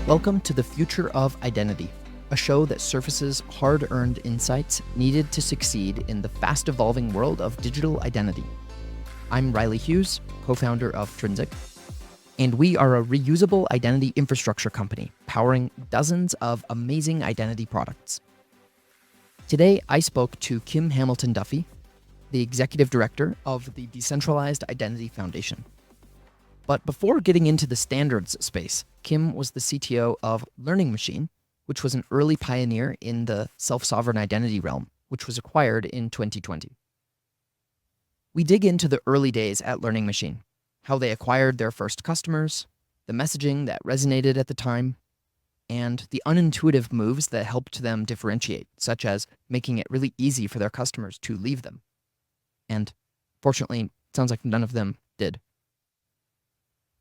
Welcome to the Future of Identity, a show that surfaces hard-earned insights needed to succeed in the fast-evolving world of digital identity. I'm Riley Hughes, co-founder of Trinsic, and we are a reusable identity infrastructure company powering dozens of amazing identity products. Today, I spoke to Kim Hamilton Duffy, the executive director of the Decentralized Identity Foundation. But before getting into the standards space, Kim was the CTO of Learning Machine, which was an early pioneer in the self-sovereign identity realm, which was acquired in 2020. We dig into the early days at Learning Machine, how they acquired their first customers, the messaging that resonated at the time, and the unintuitive moves that helped them differentiate, such as making it really easy for their customers to leave them. And fortunately, it sounds like none of them did.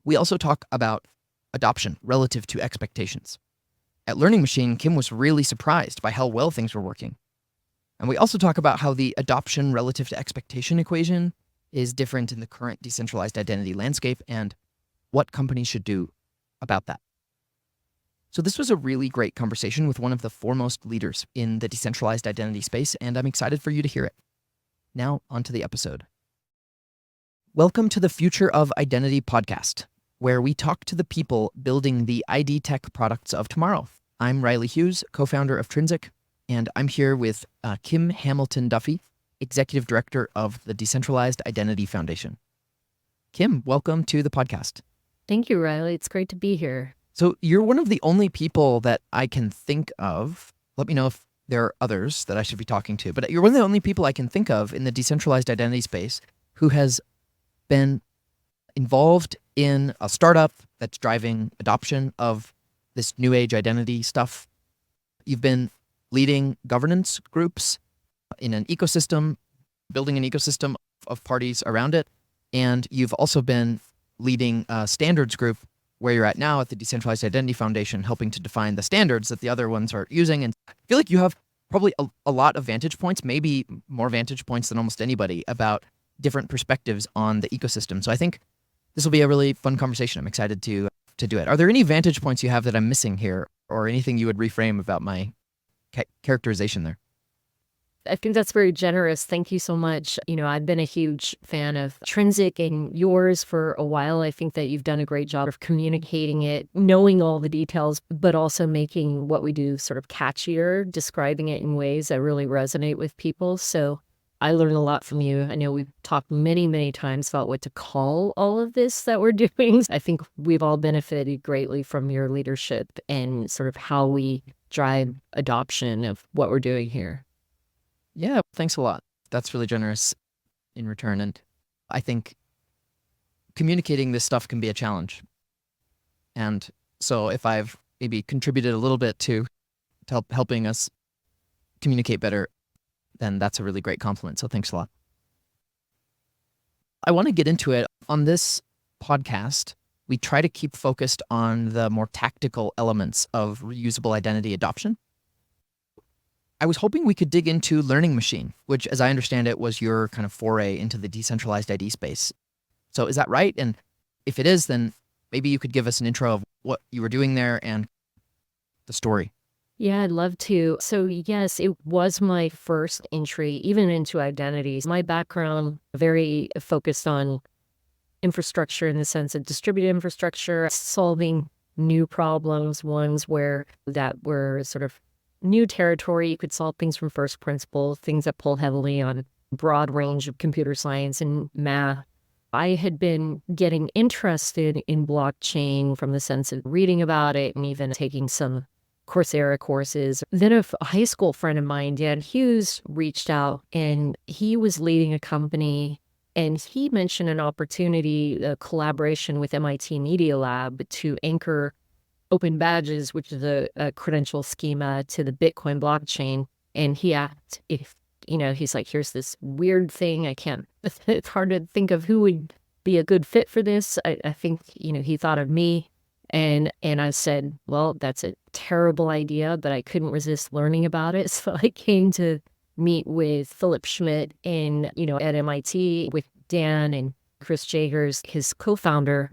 We also talk about adoption relative to expectations. At Learning Machine, Kim was really surprised by how well things were working. And we also talk about how the adoption relative to expectation equation is different in the current decentralized identity landscape and what companies should do about that. So this was a really great conversation with one of the foremost leaders in the decentralized identity space, and I'm excited for you to hear it. Now, onto the episode. Welcome to the Future of Identity podcast, where we talk to the people building the ID tech products of tomorrow. I'm Riley Hughes, co-founder of Trinsic, and I'm here with Kim Hamilton Duffy, executive director of the Decentralized Identity Foundation. Kim, welcome to the podcast. Thank you, Riley. It's great to be here. So you're one of the only people that I can think of. Let me know if there are others that I should be talking to, but you're one of the only people I can think of in the decentralized identity space who has been involved in a startup that's driving adoption of this new age identity stuff. You've been leading governance groups in an ecosystem, building an ecosystem of parties around it. And you've also been leading a standards group where you're at now at the Decentralized Identity Foundation, helping to define the standards that the other ones are using. And I feel like you have probably a lot of vantage points, maybe more vantage points than almost anybody, about different perspectives on the ecosystem. So I think this will be a really fun conversation. I'm excited to do it. Are there any vantage points you have that I'm missing here, or anything you would reframe about my characterization there? I think that's very generous. Thank you so much. I've been a huge fan of Trinsic and yours for a while. I think that you've done a great job of communicating it, knowing all the details, but also making what we do sort of catchier, describing it in ways that really resonate with people. So I learned a lot from you. I know we've talked many, many times about what to call all of this that we're doing. I think we've all benefited greatly from your leadership and sort of how we drive adoption of what we're doing here. Yeah, thanks a lot. That's really generous in return. And I think communicating this stuff can be a challenge. And so if I've maybe contributed a little bit to helping us communicate better, then that's a really great compliment. So thanks a lot. I want to get into it. On this podcast, we try to keep focused on the more tactical elements of reusable identity adoption. I was hoping we could dig into Learning Machine, which, as I understand it, was your kind of foray into the decentralized ID space. So is that right? And if it is, then maybe you could give us an intro of what you were doing there and the story. Yeah, I'd love to. So yes, it was my first entry even into identities. My background, very focused on infrastructure in the sense of distributed infrastructure, solving new problems, ones that were sort of new territory. You could solve things from first principle, things that pull heavily on a broad range of computer science and math. I had been getting interested in blockchain from the sense of reading about it and even taking some Coursera courses. Then a high school friend of mine, Dan Hughes, reached out, and he was leading a company, and he mentioned an opportunity, a collaboration with MIT Media Lab to anchor open badges, which is a credential schema, to the Bitcoin blockchain. And he asked if, he's like, here's this weird thing. It's hard to think of who would be a good fit for this. I think, he thought of me. And I said, well, that's a terrible idea, but I couldn't resist learning about it. So I came to meet with Philip Schmidt at MIT with Dan and Chris Jagers, his co-founder.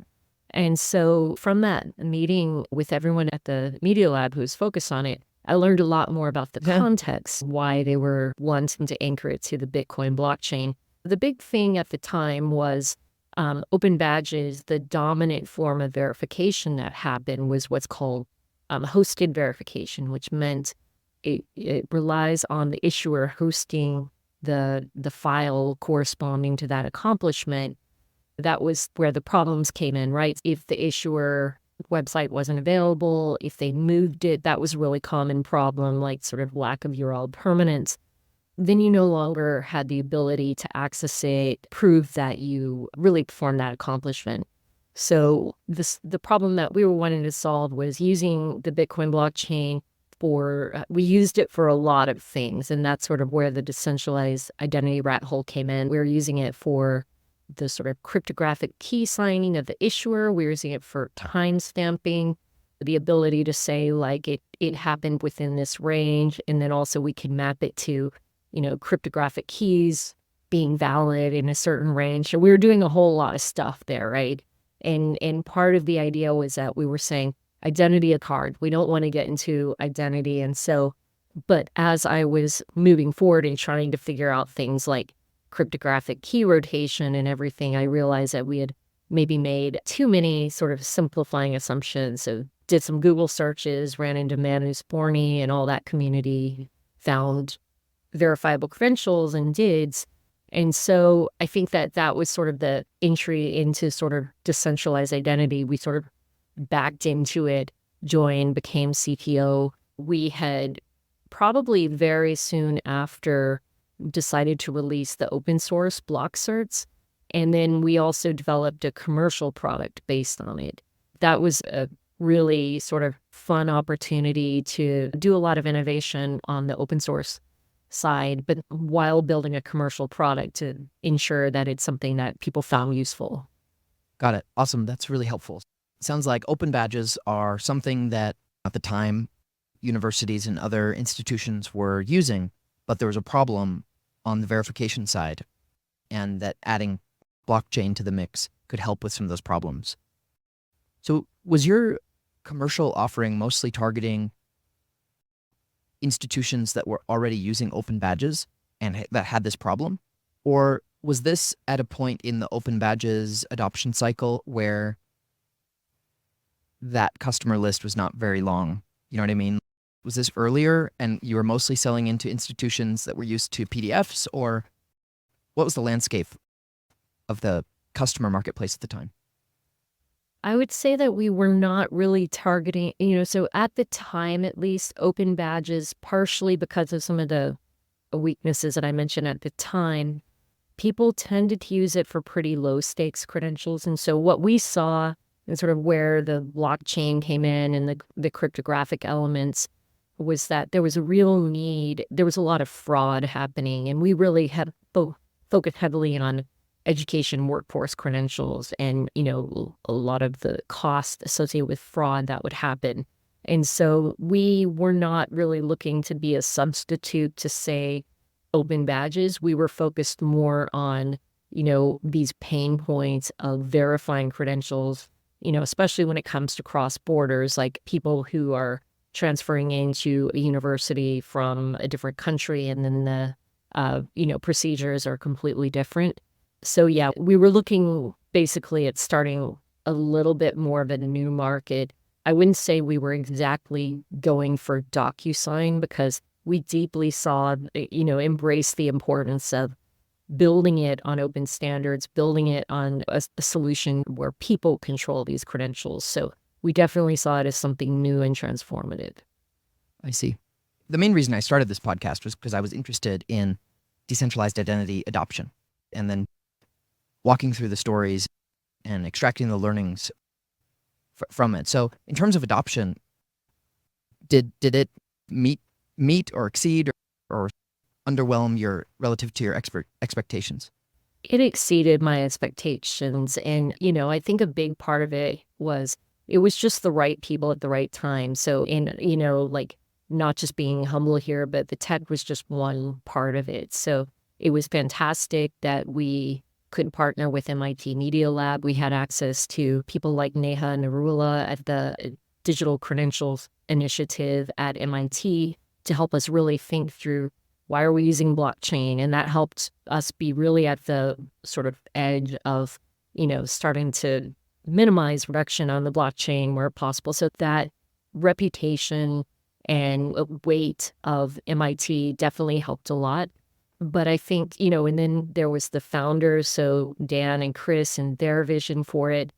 And so from that meeting with everyone at the Media Lab who's focused on it, I learned a lot more about the context, why they were wanting to anchor it to the Bitcoin blockchain. The big thing at the time was open badges. The dominant form of verification that happened was what's called hosted verification, which meant it relies on the issuer hosting the file corresponding to that accomplishment. That was where the problems came in, right? If the issuer website wasn't available, if they moved it, that was a really common problem, like sort of lack of URL permanence. Then you no longer had the ability to access it, prove that you really performed that accomplishment. So the problem that we were wanting to solve was using the Bitcoin blockchain we used it for a lot of things, and that's sort of where the decentralized identity rat hole came in. We were using it for the sort of cryptographic key signing of the issuer. We were using it for time stamping, the ability to say like it happened within this range, and then also we can map it to, cryptographic keys being valid in a certain range. So we were doing a whole lot of stuff there, right? And part of the idea was that we were saying identity a card. We don't want to get into identity. And so, but as I was moving forward and trying to figure out things like cryptographic key rotation and everything, I realized that we had maybe made too many sort of simplifying assumptions. So did some Google searches, ran into Manu Sporny and all that community, found verifiable credentials and DIDs. And so I think that was sort of the entry into sort of decentralized identity. We sort of backed into it, joined, became CTO. We had probably very soon after decided to release the open source block certs. And then we also developed a commercial product based on it. That was a really sort of fun opportunity to do a lot of innovation on the open source side, but while building a commercial product to ensure that it's something that people found useful. Got it. Awesome. That's really helpful. Sounds like open badges are something that at the time universities and other institutions were using, but there was a problem on the verification side, and that adding blockchain to the mix could help with some of those problems. So was your commercial offering mostly targeting institutions that were already using open badges and that had this problem? Or was this at a point in the open badges adoption cycle where that customer list was not very long? You know what I mean? Was this earlier and you were mostly selling into institutions that were used to PDFs, or what was the landscape of the customer marketplace at the time? I would say that we were not really targeting, so at the time, at least, open badges, partially because of some of the weaknesses that I mentioned at the time, people tended to use it for pretty low stakes credentials. And so what we saw and sort of where the blockchain came in and the cryptographic elements was that there was a real need. There was a lot of fraud happening, and we really had focused heavily on education workforce credentials and, a lot of the cost associated with fraud that would happen. And so we were not really looking to be a substitute to, say, open badges. We were focused more on, these pain points of verifying credentials, especially when it comes to cross borders, like people who are transferring into a university from a different country, and then the, procedures are completely different. So yeah, we were looking basically at starting a little bit more of a new market. I wouldn't say we were exactly going for DocuSign, because we deeply saw, embrace the importance of building it on open standards, building it on a solution where people control these credentials. So we definitely saw it as something new and transformative. I see. The main reason I started this podcast was because I was interested in decentralized identity adoption, and then walking through the stories and extracting the learnings from it. So in terms of adoption, did it meet or exceed or underwhelm relative to your expectations? It exceeded my expectations. And, I think a big part of it was just the right people at the right time. So not just being humble here, but the tech was just one part of it. So it was fantastic that we could partner with MIT Media Lab. We had access to people like Neha Narula at the Digital Credentials Initiative at MIT to help us really think through why are we using blockchain? And that helped us be really at the sort of edge of, starting to minimize reduction on the blockchain where possible. So that reputation and weight of MIT definitely helped a lot. But I think, and then there was the founders, so Dan and Chris and their vision for it.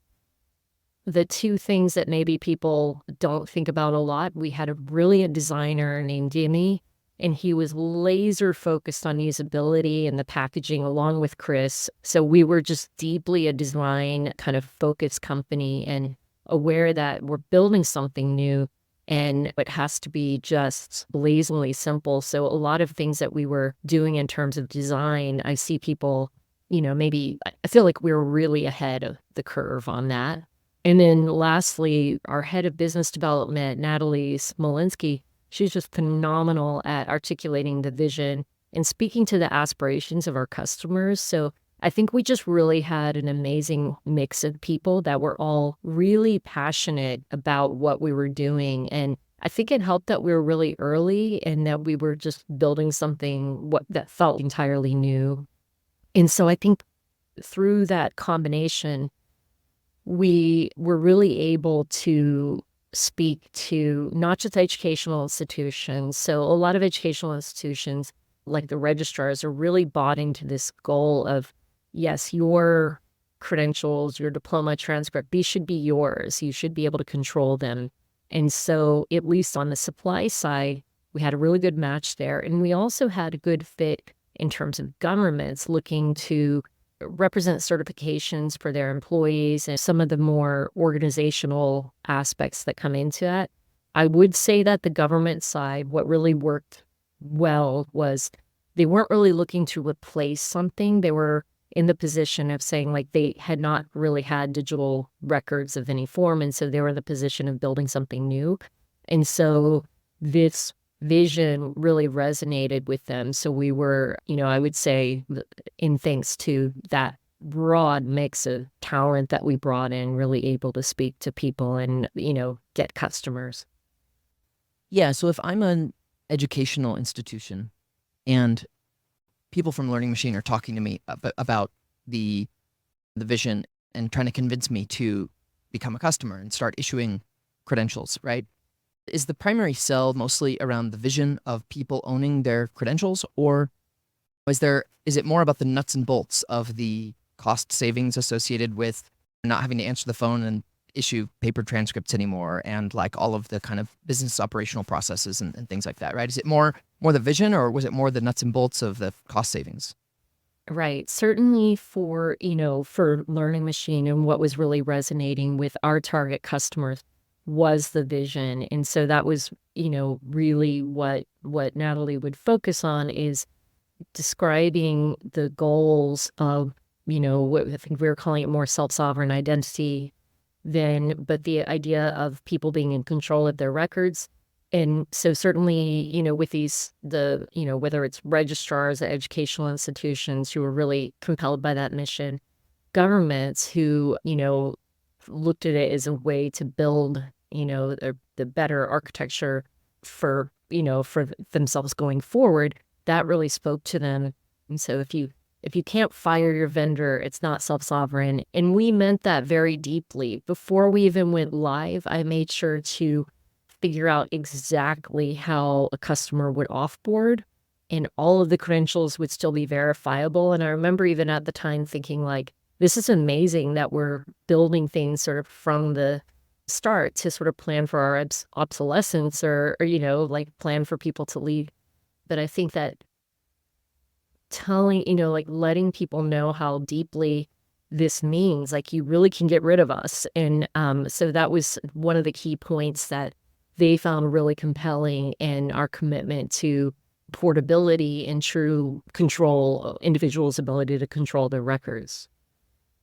The two things that maybe people don't think about a lot, we had a brilliant designer named Jimmy, and he was laser focused on usability and the packaging along with Chris. So we were just deeply a design kind of focused company and aware that we're building something new and it has to be just blazingly simple. So a lot of things that we were doing in terms of design, I see people, maybe I feel like we were really ahead of the curve on that. And then lastly, our head of business development, Natalie Smolinski, she's just phenomenal at articulating the vision and speaking to the aspirations of our customers. So I think we just really had an amazing mix of people that were all really passionate about what we were doing. And I think it helped that we were really early and that we were just building something that felt entirely new. And so I think through that combination, we were really able to speak to not just educational institutions. So a lot of educational institutions, like the registrars, are really bought into this goal of, yes, your credentials, your diploma transcript, these should be yours. You should be able to control them. And so at least on the supply side, we had a really good match there. And we also had a good fit in terms of governments looking to represent certifications for their employees and some of the more organizational aspects that come into that. I would say that the government side, what really worked well was they weren't really looking to replace something. They were in the position of saying like they had not really had digital records of any form. And so they were in the position of building something new. And so this vision really resonated with them. So we were, I would say in thanks to that broad mix of talent that we brought in, really able to speak to people and, get customers. Yeah, so if I'm an educational institution and people from Learning Machine are talking to me about the vision and trying to convince me to become a customer and start issuing credentials, right? Is the primary sell mostly around the vision of people owning their credentials, or is it more about the nuts and bolts of the cost savings associated with not having to answer the phone and issue paper transcripts anymore, and like all of the kind of business operational processes and things like that, right? Is it more the vision, or was it more the nuts and bolts of the cost savings? Right. Certainly for Learning Machine and what was really resonating with our target customers was the vision. And so that was, really what Natalie would focus on is describing the goals of, what I think we were calling it more self-sovereign identity but the idea of people being in control of their records. And so certainly, with whether it's registrars at educational institutions who were really compelled by that mission, governments who, looked at it as a way to build, the better architecture for themselves going forward, that really spoke to them. And so if you can't fire your vendor, it's not self-sovereign. And we meant that very deeply. Before we even went live, I made sure to figure out exactly how a customer would offboard, and all of the credentials would still be verifiable. And I remember even at the time thinking like, this is amazing that we're building things sort of from the start to sort of plan for our obsolescence or like plan for people to leave. But I think that telling, letting people know how deeply this means, like you really can get rid of us. And so that was one of the key points that they found really compelling, and our commitment to portability and true control, individuals' ability to control their records.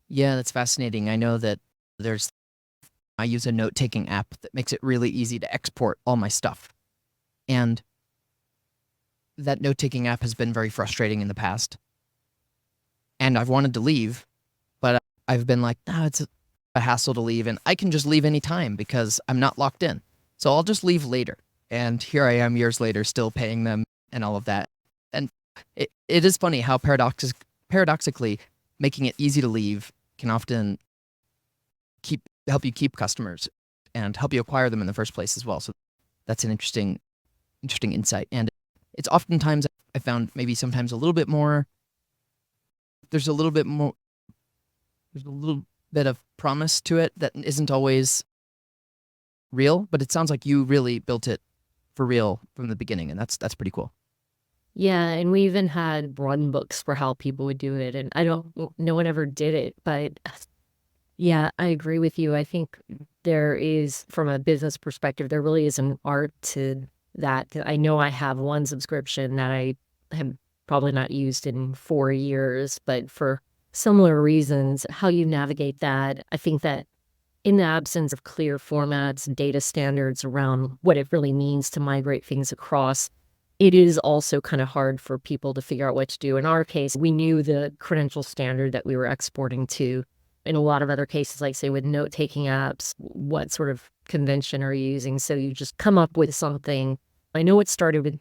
Yeah, that's fascinating. I know that I use a note-taking app that makes it really easy to export all my stuff. And that note-taking app has been very frustrating in the past. and I've wanted to leave, but I've been like, no, it's a hassle to leave, and I can just leave anytime because I'm not locked in. So I'll just leave later. And here I am years later, still paying them and all of that. And it is funny how paradoxically, making it easy to leave can often help you keep customers and help you acquire them in the first place as well. So that's an interesting insight. And it's oftentimes, I found, maybe sometimes a little bit more, there's a little bit of promise to it that isn't always real, but it sounds like you really built it for real from the beginning, and that's pretty cool. Yeah, and we even had run books for how people would do it, and no one ever did it, but yeah, I agree with you. I think there is, from a business perspective, there really is an art to that. I know I have one subscription that I have probably not used in 4 years, but for similar reasons, how you navigate that, I think that in the absence of clear formats, data standards around what it really means to migrate things across, it is also kind of hard for people to figure out what to do. In our case, we knew the credential standard that we were exporting to. In a lot of other cases, like say with note-taking apps, what sort of convention are you using? So you just come up with something. I know it started with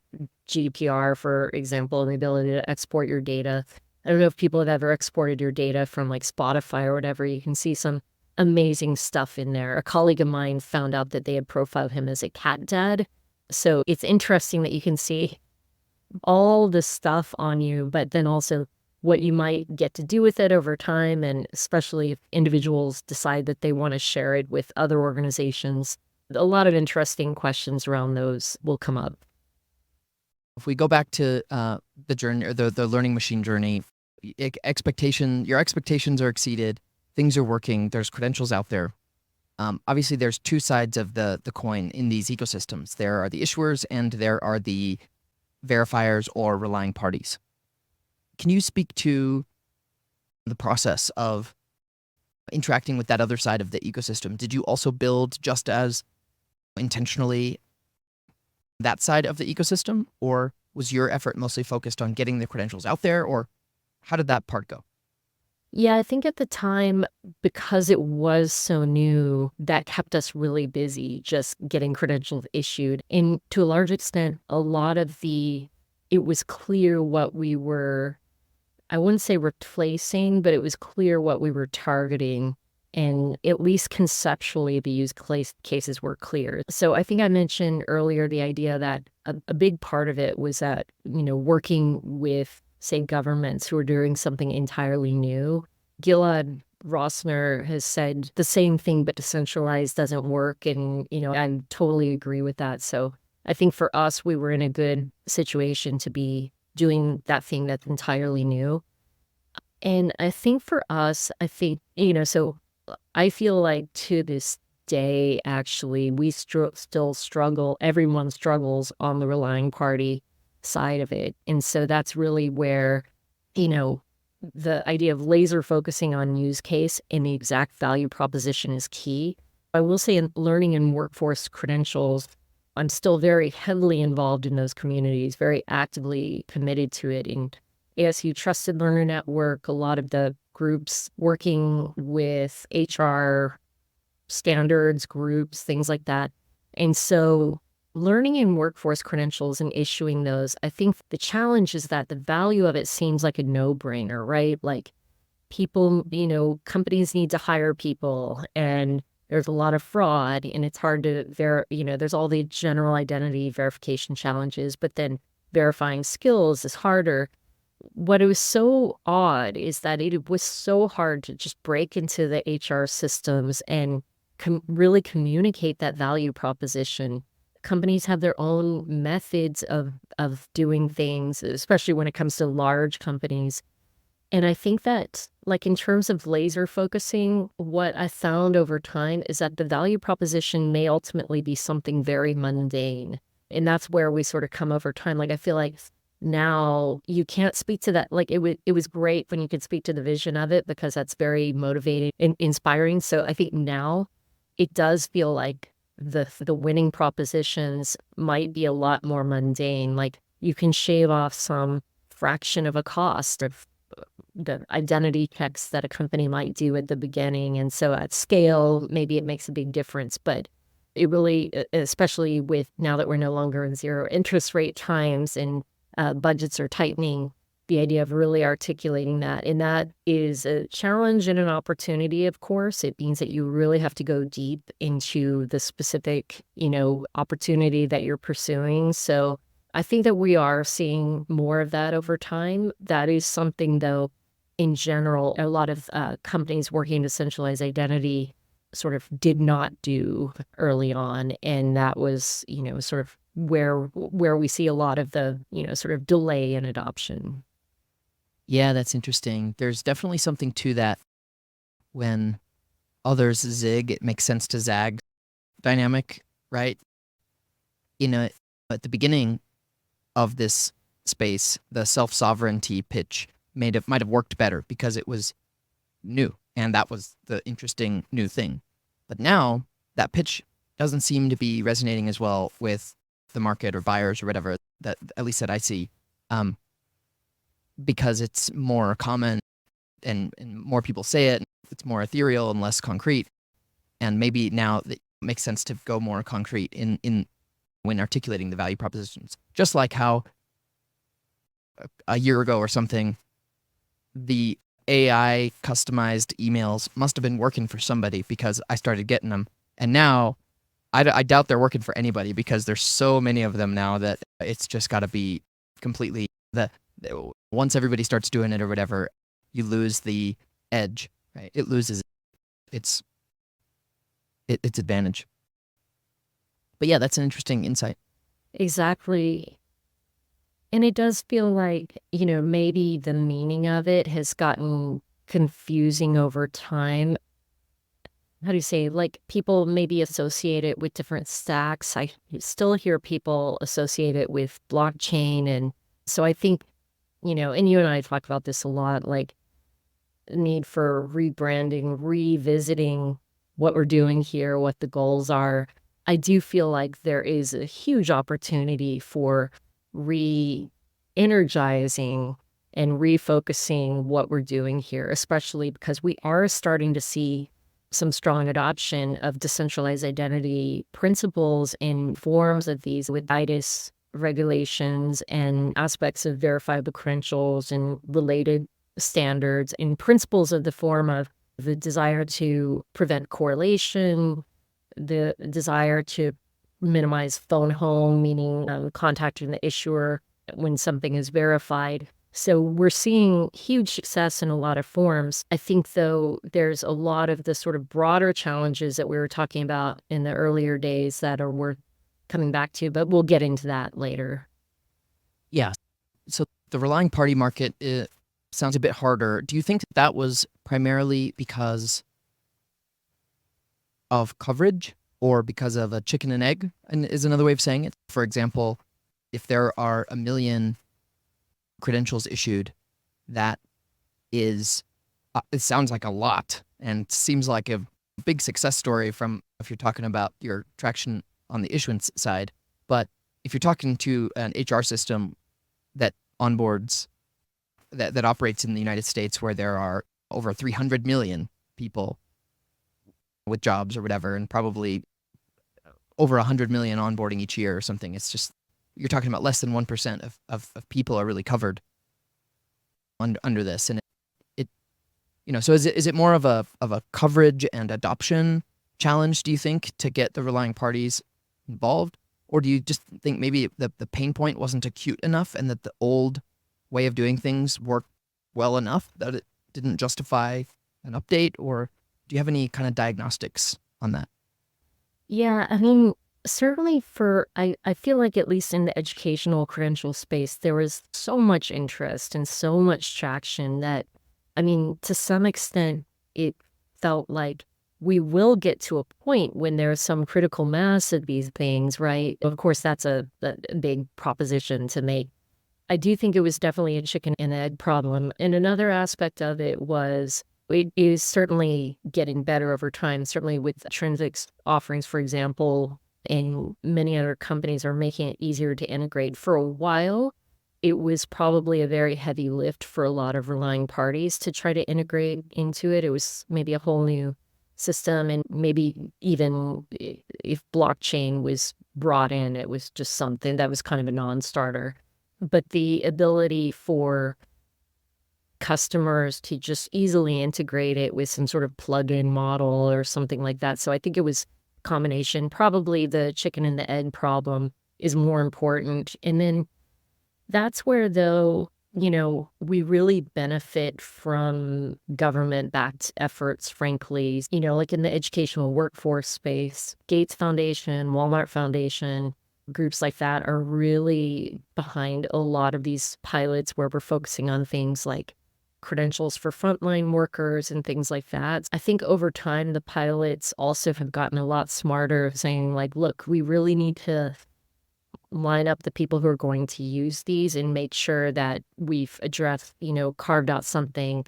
GDPR, for example, and the ability to export your data. I don't know if people have ever exported your data from like Spotify or whatever. You can see some amazing stuff in there. A colleague of mine found out that they had profiled him as a cat dad. So it's interesting that you can see all the stuff on you, but then also what you might get to do with it over time, and especially if individuals decide that they want to share it with other organizations. A lot of interesting questions around those will come up. If we go back to the journey, or the learning machine journey, your expectations are exceeded, things are working, there's credentials out there. Obviously, there's two sides of the coin in these ecosystems. There are the issuers and there are the verifiers or relying parties. Can you speak to the process of interacting with that other side of the ecosystem? Did you also build just as intentionally that side of the ecosystem, or was your effort mostly focused on getting the credentials out there, or how did that part go? Yeah, I think at the time, because it was so new, that kept us really busy just getting credentials issued. And to a large extent, it was clear what we were, I wouldn't say replacing, but it was clear what we were targeting. And at least conceptually, the use cases were clear. So I think I mentioned earlier the idea that a big part of it was that, working with, say, governments who are doing something entirely new. Gilad Rossner has said the same thing, but decentralized doesn't work. And, I totally agree with that. So I think for us, we were in a good situation to be doing that thing that's entirely new. And I think for us, so I feel like to this day, actually, we still struggle. Everyone struggles on the relying party side of it. And so that's really where, the idea of laser focusing on use case and the exact value proposition is key. I will say in learning and workforce credentials, I'm still very heavily involved in those communities, very actively committed to it. In ASU Trusted Learner Network, a lot of the groups working with HR standards groups, things like that. And so learning in workforce credentials and issuing those, I think the challenge is that the value of it seems like a no-brainer, right? Like people, companies need to hire people and there's a lot of fraud and it's hard to there's all the general identity verification challenges, but then verifying skills is harder. What was so odd is that it was so hard to just break into the HR systems and really communicate that value proposition. Companies have their own methods of doing things, especially when it comes to large companies. And I think that, like, in terms of laser focusing, what I found over time is that the value proposition may ultimately be something very mundane. And that's where we sort of come over time. Like, I feel like now you can't speak to that. Like, it was great when you could speak to the vision of it because that's very motivating and inspiring. So I think now it does feel like the winning propositions might be a lot more mundane. Like, you can shave off some fraction of a cost of the identity checks that a company might do at the beginning. And so at scale, maybe it makes a big difference. But it really, especially with now that we're no longer in zero interest rate times and budgets are tightening, the idea of really articulating that. And that is a challenge and an opportunity, of course. It means that you really have to go deep into the specific, opportunity that you're pursuing. So I think that we are seeing more of that over time. That is something, though, in general, a lot of companies working to centralize identity sort of did not do early on. And that was, sort of where we see a lot of the, sort of delay in adoption. Yeah, that's interesting. There's definitely something to that. When others zig, it makes sense to zag dynamic, right? At the beginning of this space, the self-sovereignty pitch might have worked better because it was new, and that was the interesting new thing. But now that pitch doesn't seem to be resonating as well with the market or buyers or whatever, that at least that I see, because it's more common and more people say it. It's more ethereal and less concrete, and maybe now it makes sense to go more concrete in when articulating the value propositions. Just like how a year ago or something, the AI customized emails must have been working for somebody because I started getting them. And now I doubt they're working for anybody because there's so many of them now that it's just got to be completely once everybody starts doing it or whatever, you lose the edge, right? It loses its advantage. But yeah, that's an interesting insight. Exactly. And it does feel like, maybe the meaning of it has gotten confusing over time. How do you say, like, people maybe associate it with different stacks. I still hear people associate it with blockchain. And so I think, and you and I talk about this a lot, like the need for rebranding, revisiting what we're doing here, what the goals are. I do feel like there is a huge opportunity for re-energizing and refocusing what we're doing here, especially because we are starting to see some strong adoption of decentralized identity principles in forms of these with IDIS regulations and aspects of verifiable credentials and related standards and principles of the form of the desire to prevent correlation, the desire to minimize phone home, meaning contacting the issuer when something is verified. So we're seeing huge success in a lot of forms. I think, though, there's a lot of the sort of broader challenges that we were talking about in the earlier days that are worth coming back to, but we'll get into that later. Yeah. So the relying party market sounds a bit harder. Do you think that was primarily because of coverage or because of a chicken and egg, and is another way of saying it? For example, if there are 1 million credentials issued, that is, it sounds like a lot and seems like a big success story from if you're talking about your traction on the issuance side. But if you're talking to an HR system that onboards, that operates in the United States where there are over 300 million people with jobs or whatever, and probably over 100 million onboarding each year or something, it's just, you're talking about less than 1% of people are really covered under this. And so is it more of a coverage and adoption challenge, do you think, to get the relying parties involved? Or do you just think maybe the pain point wasn't acute enough and that the old way of doing things worked well enough that it didn't justify an update? Or do you have any kind of diagnostics on that? Yeah, I mean, certainly I feel like at least in the educational credential space, there was so much interest and so much traction that, I mean, to some extent, it felt like we will get to a point when there's some critical mass of these things, right? Of course, that's a big proposition to make. I do think it was definitely a chicken and egg problem. And another aspect of it was it is certainly getting better over time, certainly with Trinzic's offerings, for example, and many other companies are making it easier to integrate. For a while, it was probably a very heavy lift for a lot of relying parties to try to integrate into it. It was maybe a whole new system, and maybe even if blockchain was brought in, it was just something that was kind of a non-starter. But the ability for customers to just easily integrate it with some sort of plug-in model or something like that. So I think it was a combination. Probably the chicken and the egg problem is more important. And then that's where, though, we really benefit from government-backed efforts, frankly, like in the educational workforce space. Gates Foundation, Walmart Foundation, groups like that are really behind a lot of these pilots where we're focusing on things like credentials for frontline workers and things like that. I think over time, the pilots also have gotten a lot smarter, saying like, look, we really need to line up the people who are going to use these and make sure that we've addressed, carved out something.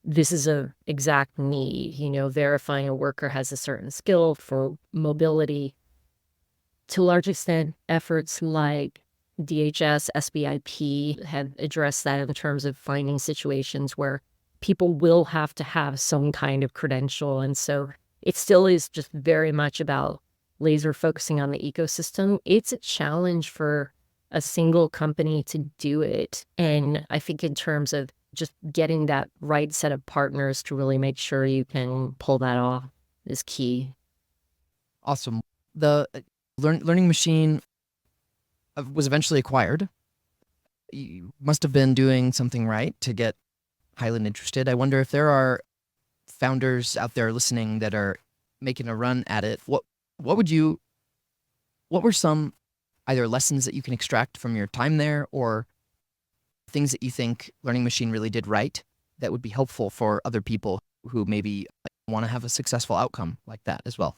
This is a exact need, verifying a worker has a certain skill for mobility. To a large extent, efforts like DHS, SBIP have addressed that in terms of finding situations where people will have to have some kind of credential. And so it still is just very much about laser focusing on the ecosystem. It's a challenge for a single company to do it. And I think in terms of just getting that right set of partners to really make sure you can pull that off is key. Awesome. The learning machine was eventually acquired. You must have been doing something right to get Highland interested. I wonder if there are founders out there listening that are making a run at it. What were some either lessons that you can extract from your time there, or things that you think Learning Machine really did right that would be helpful for other people who maybe want to have a successful outcome like that as well?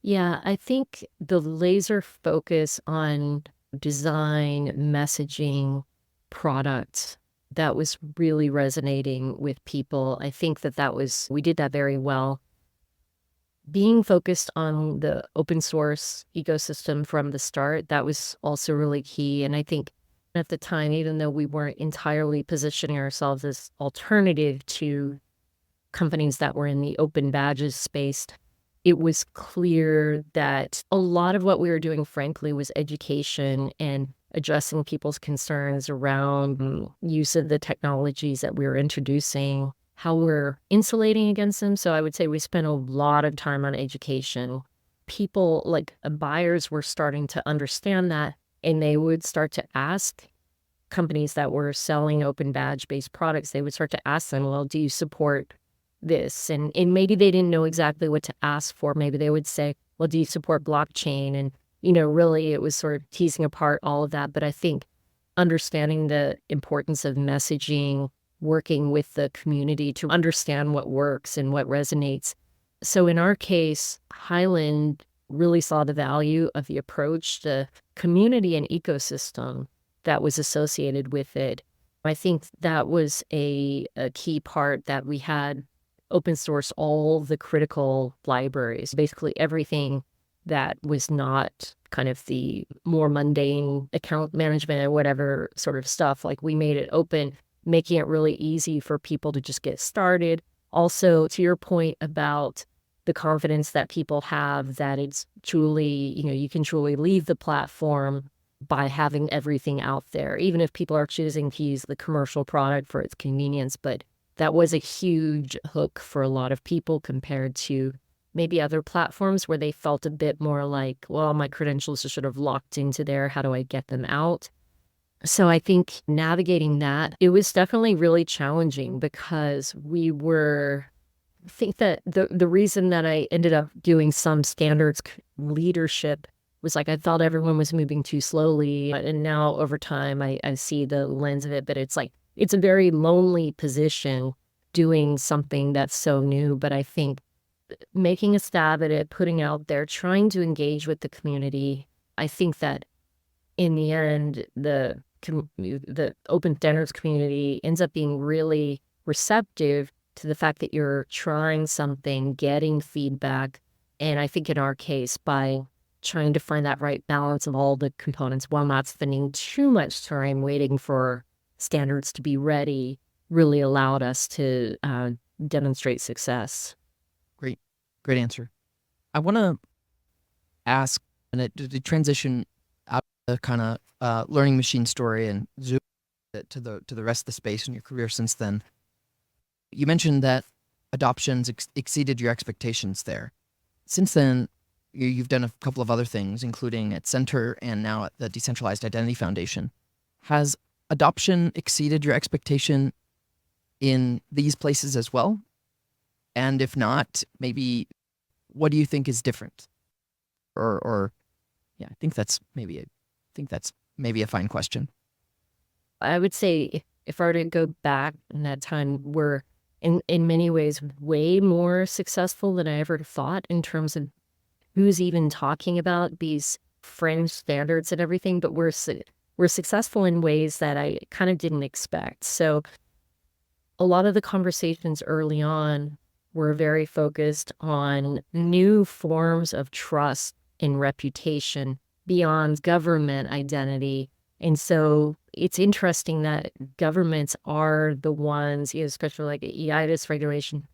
Yeah, I think the laser focus on design, messaging, product, that was really resonating with people. I think we did that very well. Being focused on the open source ecosystem from the start, that was also really key. And I think at the time, even though we weren't entirely positioning ourselves as alternative to companies that were in the open badges space, it was clear that a lot of what we were doing, frankly, was education and addressing people's concerns around use of the technologies that we were introducing, how we're insulating against them. So I would say we spent a lot of time on education. People, like buyers, were starting to understand that, and they would start to ask companies that were selling open badge-based products, they would start to ask them, well, do you support this? And maybe they didn't know exactly what to ask for. Maybe they would say, well, do you support blockchain? And, really it was sort of teasing apart all of that. But I think understanding the importance of messaging, working with the community to understand what works and what resonates. So in our case, Highland really saw the value of the approach, the community and ecosystem that was associated with it. I think that was a key part, that we had open source all the critical libraries, basically everything that was not kind of the more mundane account management or whatever sort of stuff. Like, we made it open, making it really easy for people to just get started. Also, to your point about the confidence that people have that it's truly, you can truly leave the platform by having everything out there, even if people are choosing to use the commercial product for its convenience. But that was a huge hook for a lot of people compared to maybe other platforms where they felt a bit more like, well, my credentials are sort of locked into there. How do I get them out? So I think navigating that, it was definitely really challenging, because I think that the reason that I ended up doing some standards leadership was like, I thought everyone was moving too slowly. And now over time, I see the lens of it, but it's like, it's a very lonely position doing something that's so new. But I think making a stab at it, putting out there, trying to engage with the community, I think that in the end, the open standards community ends up being really receptive to the fact that you're trying something, getting feedback. And I think in our case, by trying to find that right balance of all the components while not spending too much time waiting for standards to be ready really allowed us to demonstrate success. Great answer. I want to ask, and to transition out of the kind of learning machine story and zoom to the rest of the space in your career since then. You mentioned that adoptions exceeded your expectations there. Since then, you've done a couple of other things, including at Center and now at the Decentralized Identity Foundation. Has adoption exceeded your expectation in these places as well? And if not, maybe what do you think is different? Or yeah, I think that's maybe a fine question. I would say if I were to go back in that time, we're in many ways way more successful than I ever thought in terms of who's even talking about these fringe standards and everything, but we're successful in ways that I kind of didn't expect. So a lot of the conversations early on were very focused on new forms of trust and reputation beyond government identity. And so it's interesting that governments are the ones, especially like EIDAS regulation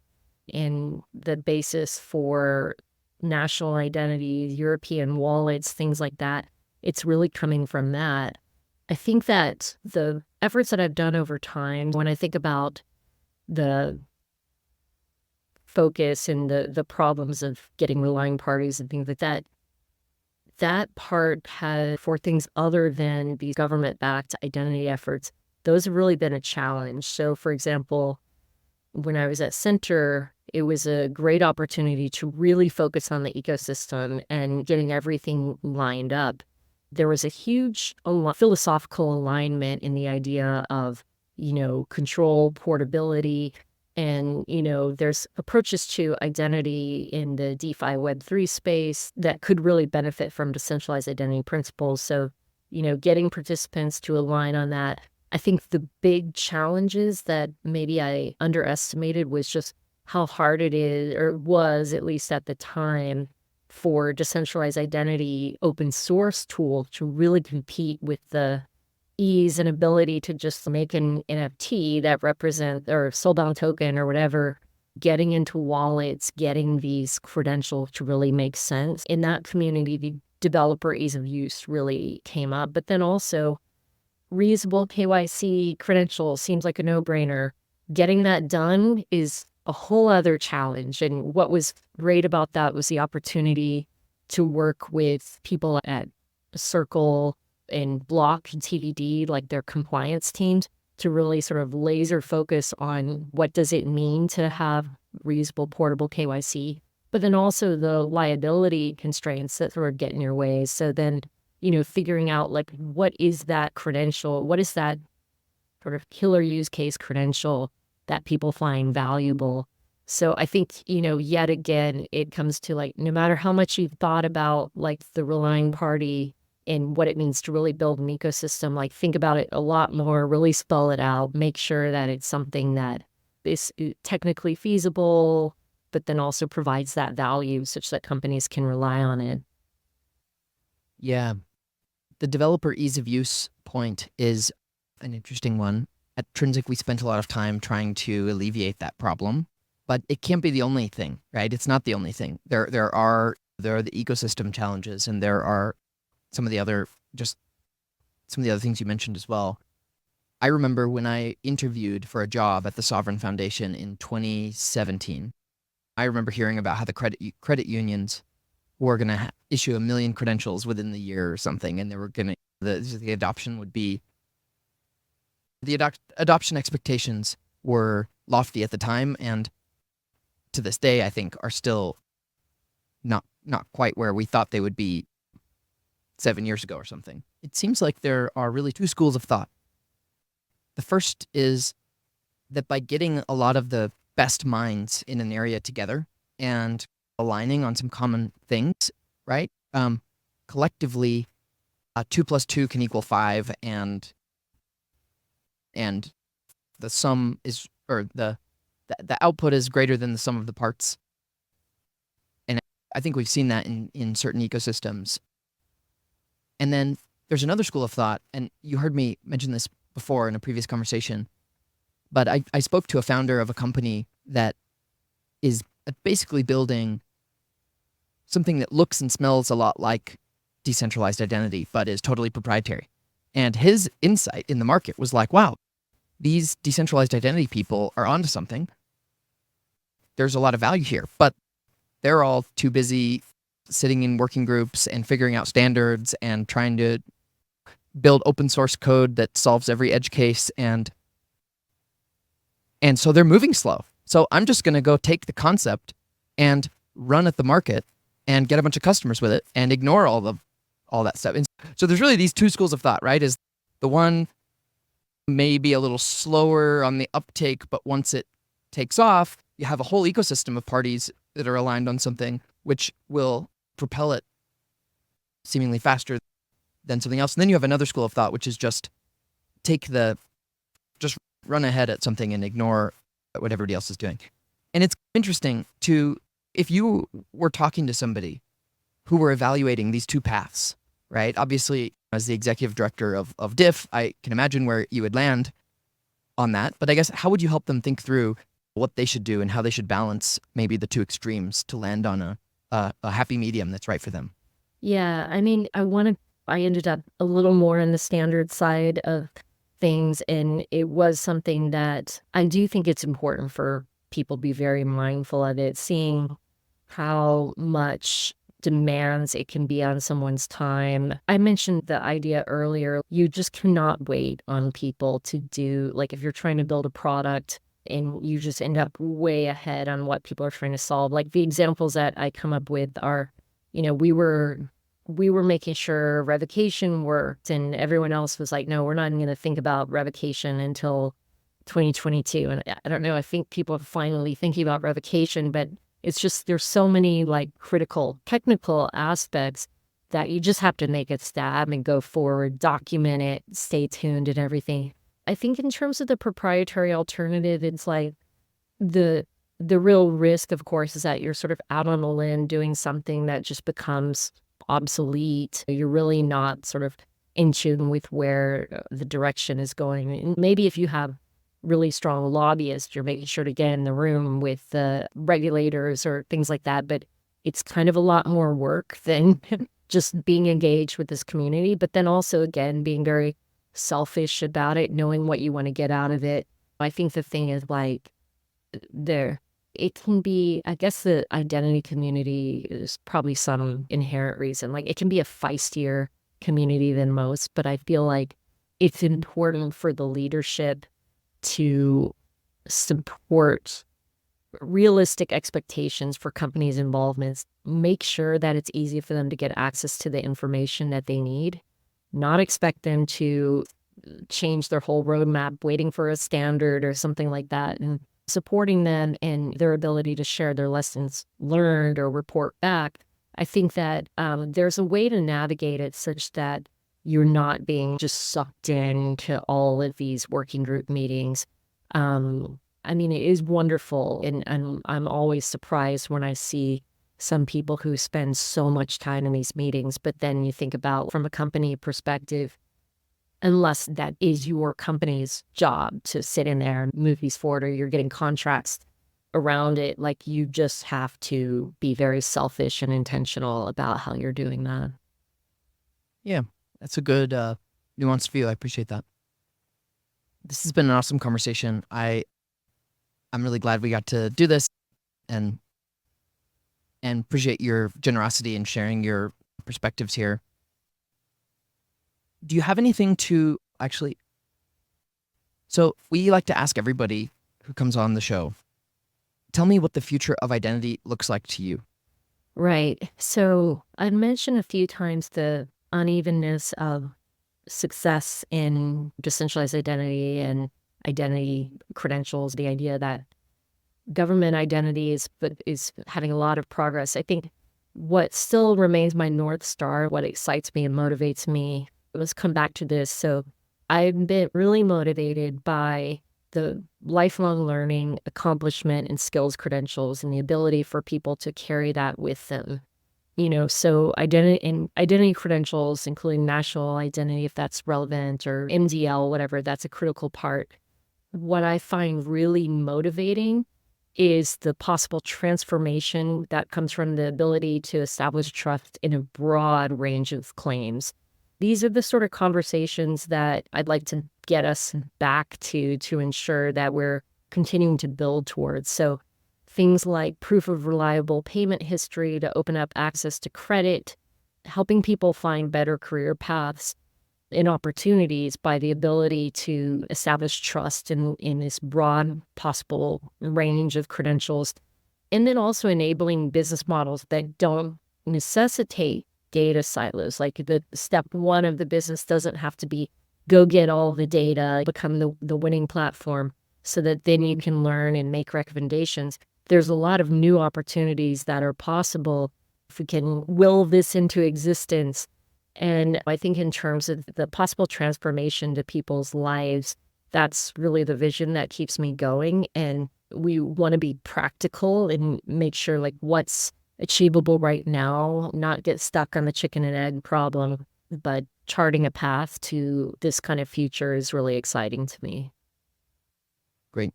and the basis for national identity, European wallets, things like that. It's really coming from that. I think that the efforts that I've done over time, when I think about the focus and the problems of getting relying parties and things like that, that part had, for things other than these government-backed identity efforts, those have really been a challenge. So, for example, when I was at Center, it was a great opportunity to really focus on the ecosystem and getting everything lined up. There was a huge philosophical alignment in the idea of, control, portability, and, there's approaches to identity in the DeFi Web3 space that could really benefit from decentralized identity principles. So, getting participants to align on that. I think the big challenges that maybe I underestimated was just how hard it is, or was at least at the time, for decentralized identity open source tool to really compete with the ease and ability to just make an NFT that represents or soulbound token or whatever, getting into wallets, getting these credentials to really make sense. In that community, the developer ease of use really came up. But then also reusable KYC credentials seems like a no-brainer. Getting that done is a whole other challenge. And what was great about that was the opportunity to work with people at Circle and Block and TBD, like their compliance teams, to really sort of laser focus on what does it mean to have reusable portable KYC, but then also the liability constraints that sort of get in your way. So then, figuring out like what is that credential, what is that sort of killer use case credential that people find valuable. So I think, yet again, it comes to like, no matter how much you've thought about like the relying party and what it means to really build an ecosystem, like think about it a lot more, really spell it out, make sure that it's something that is technically feasible, but then also provides that value such that companies can rely on it. Yeah. The developer ease of use point is an interesting one. At Trinsic, we spent a lot of time trying to alleviate that problem, but it can't be the only thing, right? It's not the only thing. There are the ecosystem challenges, and there are some of the other things you mentioned as well. I remember when I interviewed for a job at the Sovereign Foundation in 2017, I remember hearing about how the credit unions were going to issue 1 million credentials within the year or something, and they were going to the adoption would be adoption expectations were lofty at the time, and to this day, I think, are still not quite where we thought they would be 7 years ago or something. It seems like there are really two schools of thought. The first is that by getting a lot of the best minds in an area together and aligning on some common things, right? Collectively, 2 plus 2 can equal 5, and the sum is, or the output is greater than the sum of the parts. And I think we've seen that in certain ecosystems. And then there's another school of thought, and you heard me mention this before in a previous conversation, but I spoke to a founder of a company that is basically building something that looks and smells a lot like decentralized identity, but is totally proprietary. And his insight in the market was like, wow, these decentralized identity people are onto something. There's a lot of value here, but they're all too busy sitting in working groups and figuring out standards and trying to build open source code that solves every edge case. And so they're moving slow. So I'm just going to go take the concept and run at the market and get a bunch of customers with it and ignore all that stuff. And so there's really these two schools of thought, right? Is the one may be a little slower on the uptake, but once it takes off, you have a whole ecosystem of parties that are aligned on something, which will propel it seemingly faster than something else. And then you have another school of thought, which is just run ahead at something and ignore what everybody else is doing. And it's interesting if you were talking to somebody who were evaluating these two paths, right? Obviously, as the executive director of DIF, I can imagine where you would land on that. But I guess, how would you help them think through what they should do and how they should balance maybe the two extremes to land on a happy medium that's right for them? Yeah, I mean, I ended up a little more on the standard side of things, and it was something that I do think it's important for people to be very mindful of it, seeing how much demands it can be on someone's time. I mentioned the idea earlier, you just cannot wait on people to do, like if you're trying to build a product and you just end up way ahead on what people are trying to solve. Like the examples that I come up with are, we were making sure revocation worked, and everyone else was like, no, we're not even going to think about revocation until 2022. And I don't know, I think people are finally thinking about revocation, but it's just, there's so many like critical technical aspects that you just have to make a stab and go forward, document it, stay tuned and everything. I think in terms of the proprietary alternative, it's like the real risk, of course, is that you're sort of out on a limb doing something that just becomes obsolete. You're really not sort of in tune with where the direction is going. And maybe if you have really strong lobbyists, you're making sure to get in the room with the regulators or things like that. But it's kind of a lot more work than just being engaged with this community. But then also, again, being very selfish about it, knowing what you want to get out of it. I think the thing is like it can be, I guess the identity community is probably some inherent reason. Like it can be a feistier community than most, but I feel like it's important for the leadership to support realistic expectations for companies' involvements, make sure that it's easy for them to get access to the information that they need, not expect them to change their whole roadmap waiting for a standard or something like that, and supporting them in their ability to share their lessons learned or report back. I think that there's a way to navigate it such that you're not being just sucked into all of these working group meetings. I mean, it is wonderful, and I'm always surprised when I see some people who spend so much time in these meetings, but then you think about from a company perspective, unless that is your company's job to sit in there and move these forward, or you're getting contracts around it, like you just have to be very selfish and intentional about how you're doing that. Yeah, that's a good nuanced view. I appreciate that. This has been an awesome conversation. I'm really glad we got to do this, and appreciate your generosity in sharing your perspectives here. Do you have anything to actually? So we like to ask everybody who comes on the show, tell me what the future of identity looks like to you. Right. So I mentioned a few times the unevenness of success in decentralized identity and identity credentials, the idea that government identity is having a lot of progress. I think what still remains my North Star, what excites me and motivates me, let's come back to this. So I've been really motivated by the lifelong learning, accomplishment, and skills credentials, and the ability for people to carry that with them. So identity credentials, including national identity, if that's relevant, or MDL, whatever, that's a critical part. What I find really motivating is the possible transformation that comes from the ability to establish trust in a broad range of claims. These are the sort of conversations that I'd like to get us back to ensure that we're continuing to build towards. So things like proof of reliable payment history to open up access to credit, helping people find better career paths and opportunities by the ability to establish trust in this broad possible range of credentials. And then also enabling business models that don't necessitate data silos. Like the step one of the business doesn't have to be go get all the data, become the winning platform so that then you can learn and make recommendations. There's a lot of new opportunities that are possible if we can will this into existence. And I think in terms of the possible transformation to people's lives, that's really the vision that keeps me going. And we want to be practical and make sure like what's achievable right now, not get stuck on the chicken and egg problem, but charting a path to this kind of future is really exciting to me. Great.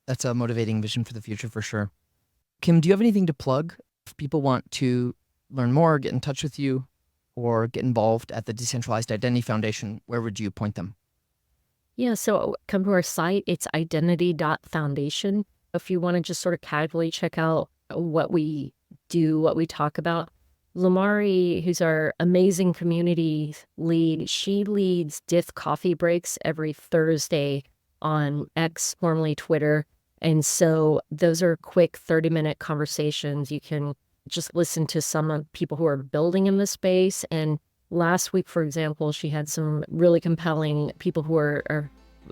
That's a motivating vision for the future for sure. Kim, do you have anything to plug? If people want to learn more, get in touch with you, or get involved at the Decentralized Identity Foundation, where would you point them? Yeah, so come to our site. It's identity.foundation. If you want to just sort of casually check out what we do, what we talk about. Lamari, who's our amazing community lead, she leads DIF coffee breaks every Thursday on X, formerly Twitter. And so those are quick 30-minute conversations. You can just listen to some people who are building in the space. And last week, for example, she had some really compelling people who are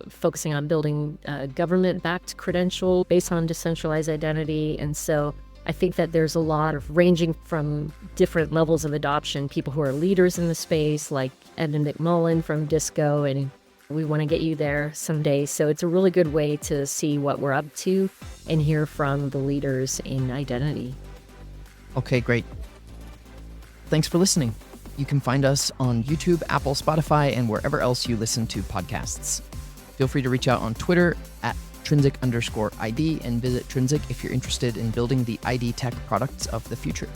focusing on building government-backed credential based on decentralized identity. And so I think that there's a lot of ranging from different levels of adoption, people who are leaders in the space, like Edmund McMullen from Disco, and we want to get you there someday. So it's a really good way to see what we're up to and hear from the leaders in identity. Okay, great. Thanks for listening. You can find us on YouTube, Apple, Spotify, and wherever else you listen to podcasts. Feel free to reach out on Twitter at Trinsic_ID and visit Trinsic if you're interested in building the ID tech products of the future.